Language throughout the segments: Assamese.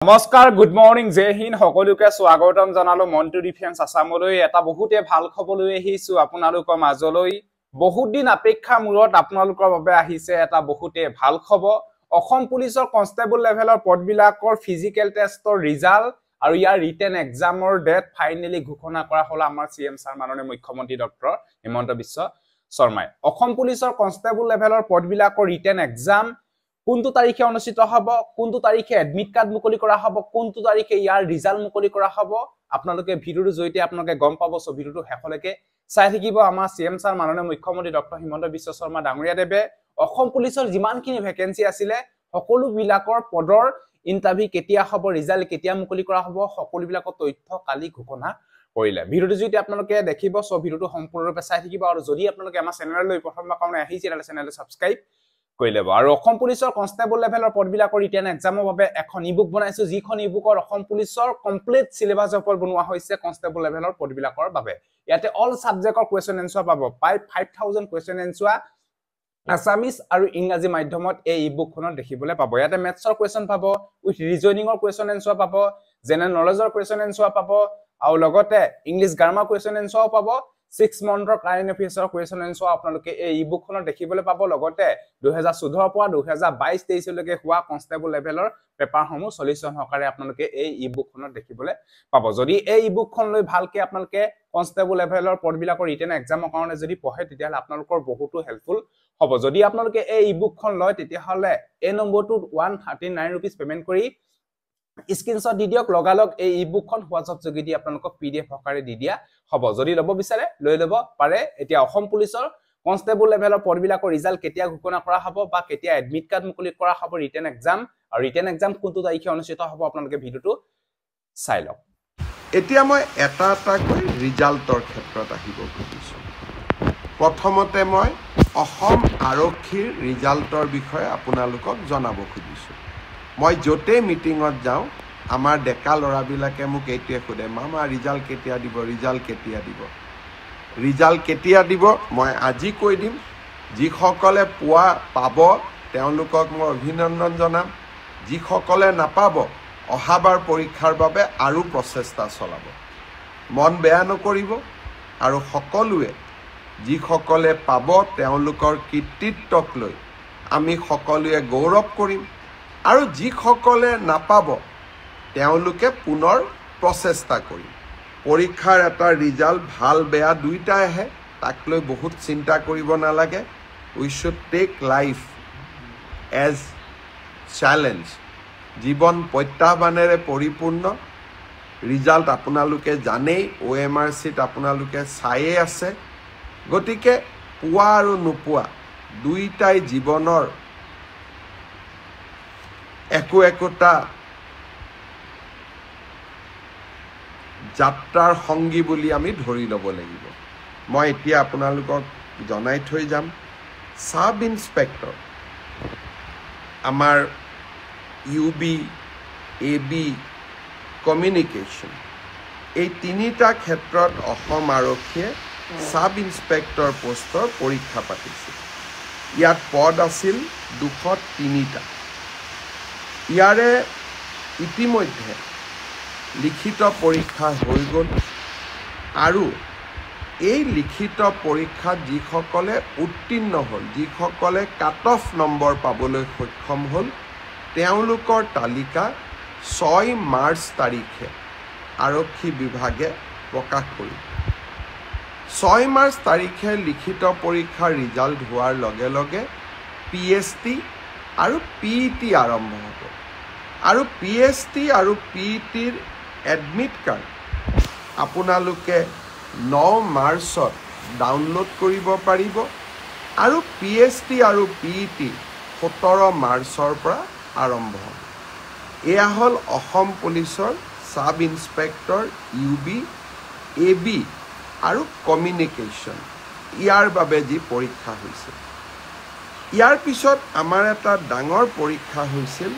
নমস্কাৰ গুড মৰ্নিং জয় হিন্দ সকলোকে স্বাগতম জনালো মন্টু ডিফেন্স আসামলৈ এটা বহুতে ভাল খবৰ লৈ আহিছো আপোনালোকৰ মাজলৈ বহুত দিন অপেক্ষা মূৰত আপোনালোকৰ বাবে আহিছে এটা বহুতে ভাল খবৰ অসম পুলিচৰ কনষ্টেবল লেভেলৰ পদবিলাকৰ ফিজিক্যাল টেষ্টৰ ৰিজাল্ট আৰু ইয়াৰ ৰিটেন এক্সামৰ ডেট ফাইনালি ঘোষণা কৰা হল আমাৰ সিএম স্যাৰ মাননীয় মুখ্যমন্ত্ৰী ডক্টৰ হিমন্ত বিশ্ব শৰ্মাই অসম পুলিচৰ কনষ্টেবল লেভেলৰ পদবিলাকৰ ৰিটেন এক্সাম কোনটো তাৰিখে অনুষ্ঠিত হ'ব কোনটো তাৰিখে এডমিট কাৰ্ড মুকলি কৰা হ'ব কোনটো তাৰিখে ইয়াৰ ৰিজাল্ট মুকলি কৰা হ'ব আপোনালোকে ভিডিওৰ জৰিয়তে আপোনালোকে গম পাব সো ভিডিওটো হেকলৈকে চাই থাকিব আমাৰ সিএম স্যাৰ মাননীয় মুখ্যমন্ত্ৰী ডক্টৰ হিমন্ত বিশ্ব শৰ্মা ডাঙৰীয়া দেৱে অসম পুলিচৰ যিমানখিনি ভ্যাকেন্সি আছিল সকলো বিলাকৰ পদৰ ইন্টাৰভিউ কেতিয়া হ'ব ৰিজাল্ট কেতিয়া মুকলি কৰা হ'ব সকলো বিলাকৰ তথ্য কালি ঘোষণা কৰিলে ভিডিওটো যদি আপোনালোকে দেখিব সো ভিডিওটো সম্পূৰ্ণৰূপে চাই থাকিব আৰু যদি আপোনালোকে আমাৰ চেনেললৈ প্ৰথমবাৰ কাৰণে আহিছে তেনে চেনেলটো সাবস্ক্ৰাইব কৰি লব আৰু অসম পুলিচৰ কনষ্টেবল লেভেলৰ পদবিলাকৰ ৰিটেন এক্সামৰ বাবে এখন ইবুক বনাইছো যিখন ইবুকৰ অসম পুলিচৰ কমপ্লিট সিলেবাস ওপৰত বনোৱা হৈছে কনষ্টেবল লেভেলৰ পদবিলাকৰ বাবে ইয়াতে অল সাবজেক্টৰ কোৱেশ্চন এনসাৰ পাব 5000 কোৱেশ্চন এনসাৰ আসামিজ আৰু ইংৰাজী মাধ্যমত এই ইবুকখনত দেখিবলৈ পাব ইয়াতে মেথছৰ কোৱেশ্চন পাব উইথ ৰিজনিংৰ কোৱেশ্চন এনসাৰ পাব জেনাৰেল নলেজৰ কোৱেশ্চন এনসাৰ পাব আৰু লগতে ইংলিশ গ্ৰামাৰ কোৱেশ্চন এনসাৰ পাব 6 মন্থৰ কাৰেন্ট এফেয়াৰ্ছৰ কোৱেশ্চন এনসাৰ আপোনালোকে এই ইবুকখনত দেখিবলৈ পাব লগতে 2014 পৰা 2022-23 লৈকে হোৱা কনষ্টেবল লেভেলৰ পেপাৰসমূহ সলিউশন হকাৰে আপোনালোকে এই ইবুকখনত দেখিবলৈ পাব যদি এই ইবুকখন লৈ ভালকে আপোনালোকে কনষ্টেবল লেভেলৰ পদবিলাকৰ ৰিটেন এক্সামৰ কাৰণে যদি পঢ়ে তেতিয়াহলে আপোনালোকৰ বহুতো হেল্পফুল হ'ব যদি আপোনালোকে এই ইবুকখন লয় তেতিয়াহলে এই নম্বৰটোত 139 रुपीस পেমেন্ট কৰি স্ক্ৰিনশ্বট দি দিয়ক লগালগ এই ইবুকখন হোৱাটছআপ যোগেদি আপোনালোকক পিডিএফ হকাৰে দি দিয়া হ'ব যদি লব বিচাৰে লৈ লব পাৰে এতিয়া অসম পুলিচৰ কনষ্টেবল লেভেলৰ পদবিলাকৰ ৰিজাল্ট কেতিয়া ঘোষণা কৰা হ'ব বা কেতিয়া এডমিট কাৰ্ড মুকলি কৰা হ'ব ৰিটেন এক্সাম আৰু ৰিটেন এক্সাম কোনটো তাৰিখে অনুষ্ঠিত হ'ব আপোনালোকে ভিডিওটো চাই লওক এতিয়া মই এটা কৈ ৰিজাল্টৰ ক্ষেত্ৰত আহিব খুজিছো প্ৰথমতে মই অসম আৰক্ষীৰ ৰিজাল্টৰ বিষয়ে আপোনালোকক জনাব খুজিছো মই জতে মিটিংত যাও আমাৰ ডেকা লৰাবিলাকে মোক এইটোৱে খুদে মামা ৰিজাল্ট কেতিয়া দিব মই আজি কৈ দিম যিসকলে পাব তেওঁলোকক মই অভিনন্দন জনাম যিসকলে নাপাব অহাবাৰ পৰীক্ষাৰ বাবে আৰু প্ৰচেষ্টা চলাব মন বেয়া নকৰিব আৰু সকলোৱে যিসকলে পাব তেওঁলোকৰ কৃতিত্বক লৈ আমি সকলোৱে গৌৰৱ কৰিম আৰু যিসকলে নাপাব তেওঁলোকে পুনৰ প্ৰচেষ্টা কৰিম পৰীক্ষাৰ এটা ৰিজাল্ট ভাল বেয়া দুইটা আহে তাক লৈ বহুত চিন্তা কৰিব নালাগে we should take life as challenge জীৱন প্ৰত্যাহ্বানেৰে পৰিপূৰ্ণ ৰিজাল্ট আপোনালোকে জানেই OMRCত আপোনালোকে চাইয়ে আছে গতিকে পোৱা আৰু নোপোৱা দুইটাই জীৱনৰ একোটা যাত্ৰাৰ সংগী বুলি আমি ধৰি ল'ব লাগিব মই এতিয়া আপোনালোকক জনাই থৈ যাম সাব ইন্সপেক্টৰ আমাৰ UB AB কমিউনিকেশ্যন এই তিনিটা ক্ষেত্ৰত অসম আৰক্ষীয়ে সাব ইন্সপেক্টৰ পোষ্টৰ পৰীক্ষা পাতিছিল ইয়াত পদ আছিল 203টা ইয়াৰে ইতিমধ্যে লিখিত পৰীক্ষা হৈ গ'ল আৰু এই লিখিত পৰীক্ষাত যিসকলে উত্তীৰ্ণ হ'ল যিসকলে কাট অফ নম্বৰ পাবলৈ সক্ষম হ'ল তেওঁলোকৰ তালিকা 6 মাৰ্চ তাৰিখে আৰক্ষী বিভাগে প্ৰকাশ কৰিল 6 মাৰ্চ তাৰিখে লিখিত পৰীক্ষাৰ ৰিজাল্ট হোৱাৰ লগে লগে PST আৰু PET আৰম্ভ হ'ব আৰু PST আৰু PETৰ এডমিট কাৰ্ড আপোনালোকে 9 মাৰ্চত ডাউনলোড কৰিব পাৰিব আৰু PST আৰু PET 17 মাৰ্চৰ পৰা আৰম্ভ হ'ব এয়া হ'ল অসম পুলিচৰ সাব ইন্সপেক্টৰ UB AB আৰু কমিউনিকেশ্যন ইয়াৰ বাবে যি পৰীক্ষা হৈছিল ইয়াৰ পিছত আমাৰ এটা ডাঙৰ পৰীক্ষা হৈছিল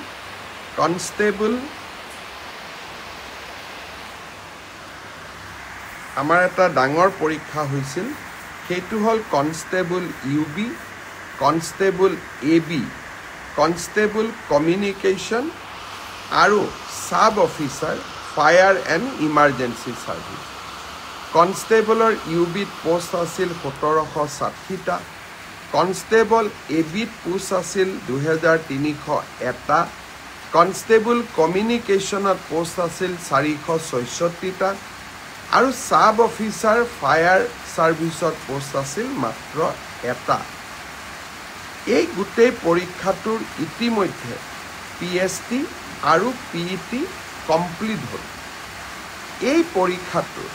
কনষ্টেবল সেইটো হ'ল constable UB constable AB constable communication আৰু sub officer fire and emergency service. কনষ্টেবলৰ ইউবিত পোষ্ট আছিল 1760টা, কনষ্টেবল এবিত পোষ্ট আছিল 2301টা, কনষ্টেবল কমিউনিকেশ্যনত পোষ্ট আছিল 466টা আৰু সাব অফিচাৰ ফায়াৰ ছাৰ্ভিচত পোষ্ট আছিল মাত্ৰ এটা। এই গোটেই পৰীক্ষাটোৰ ইতিমধ্যে PST আৰু PET কমপ্লিট হ'ল। এই পৰীক্ষাটোৰ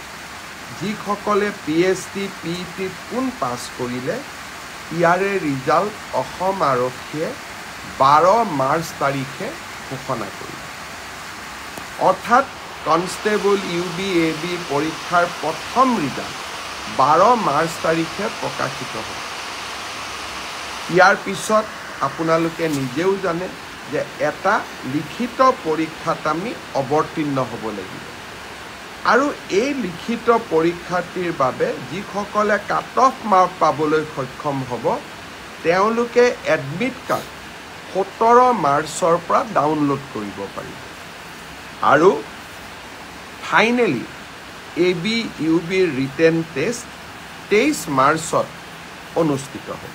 যিসকলে PST PET পোন পাছ কৰিলে ইয়াৰে ৰিজাল্ট অসম আৰক্ষীয়ে 12 মাৰ্চ তাৰিখে ঘোষণা কৰিলে। অৰ্থাৎ কনষ্টেবল UB AB পৰীক্ষাৰ প্ৰথম ৰিজাল্ট 12 মাৰ্চ তাৰিখে প্ৰকাশিত হ'ল। ইয়াৰ পিছত আপোনালোকে নিজেও জানে যে এটা লিখিত পৰীক্ষাত আমি অৱতীৰ্ণ হ'ব লাগিব আৰু এই লিখিত পৰীক্ষাটিৰ বাবে যিসকলে কাট অফ মাৰ্ক পাবলৈ সক্ষম হ'ব তেওঁলোকে এডমিট কাৰ্ড 17 মাৰ্চৰ পৰা ডাউনলোড কৰিব পাৰিব আৰু finally AB UB written test 23 মাৰ্চত অনুষ্ঠিত হ'ব।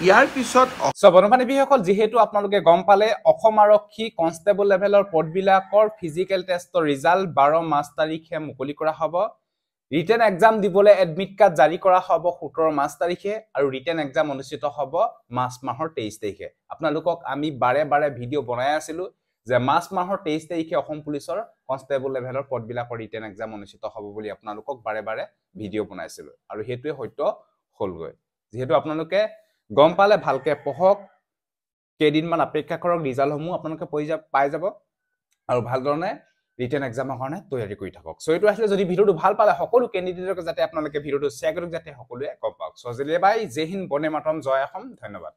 ইয়াৰ পিছত বন্ধুবান্ধৱীসকল, যিহেতু আপোনালোকে গম পালে অসম আৰক্ষী কনষ্টেবল লেভেলৰ পদবিলাকৰ ফিজিকেল টেষ্টৰ ৰিজাল্ট 12 মাৰ্চ তাৰিখে মুকলি কৰা হ'ব। ৰিটেন এক্সাম দিবলৈ এডমিট কাৰ্ড জাৰি কৰা হ'ব 17 মাৰ্চ তাৰিখে আৰু ৰিটেন এক্সাম অনুষ্ঠিত হ'ব মাৰ্চ মাহৰ 23 তাৰিখে। আপোনালোকক আমি বাৰে বাৰে ভিডিঅ' বনাই আছিলোঁ যে মাৰ্চ মাহৰ 23 তাৰিখে অসম পুলিচৰ কনষ্টেবল লেভেলৰ পদবিলাকৰ ৰিটেন এক্সাম অনুষ্ঠিত হ'ব বুলি আপোনালোকক বাৰে বাৰে ভিডিঅ' বনাইছিলোঁ আৰু সেইটোৱে সত্য হ'লগৈ। যিহেতু আপোনালোকে গম পালে ভালকে পঢ়ক, কেইদিনমান অপেক্ষা কৰক, ৰিজাল্টসমূহ আপোনালোকে পাই যাব আৰু ভালধৰণে ৰিটেন এক্সামৰ কাৰণে তৈয়াৰী কৰি থাকক। চ' এইটো আছিলে, যদি ভিডিঅ'টো ভাল পালে সকলো কেণ্ডিডেটক যাতে আপোনালোকে ভিডিঅ'টো শ্বেয়াৰ কৰক যাতে সকলোৱে গম পাওক। চ' আজিলৈ বাই, জয় হিন্দ, বন্দে মাতৰম, জয় অসম, ধন্যবাদ।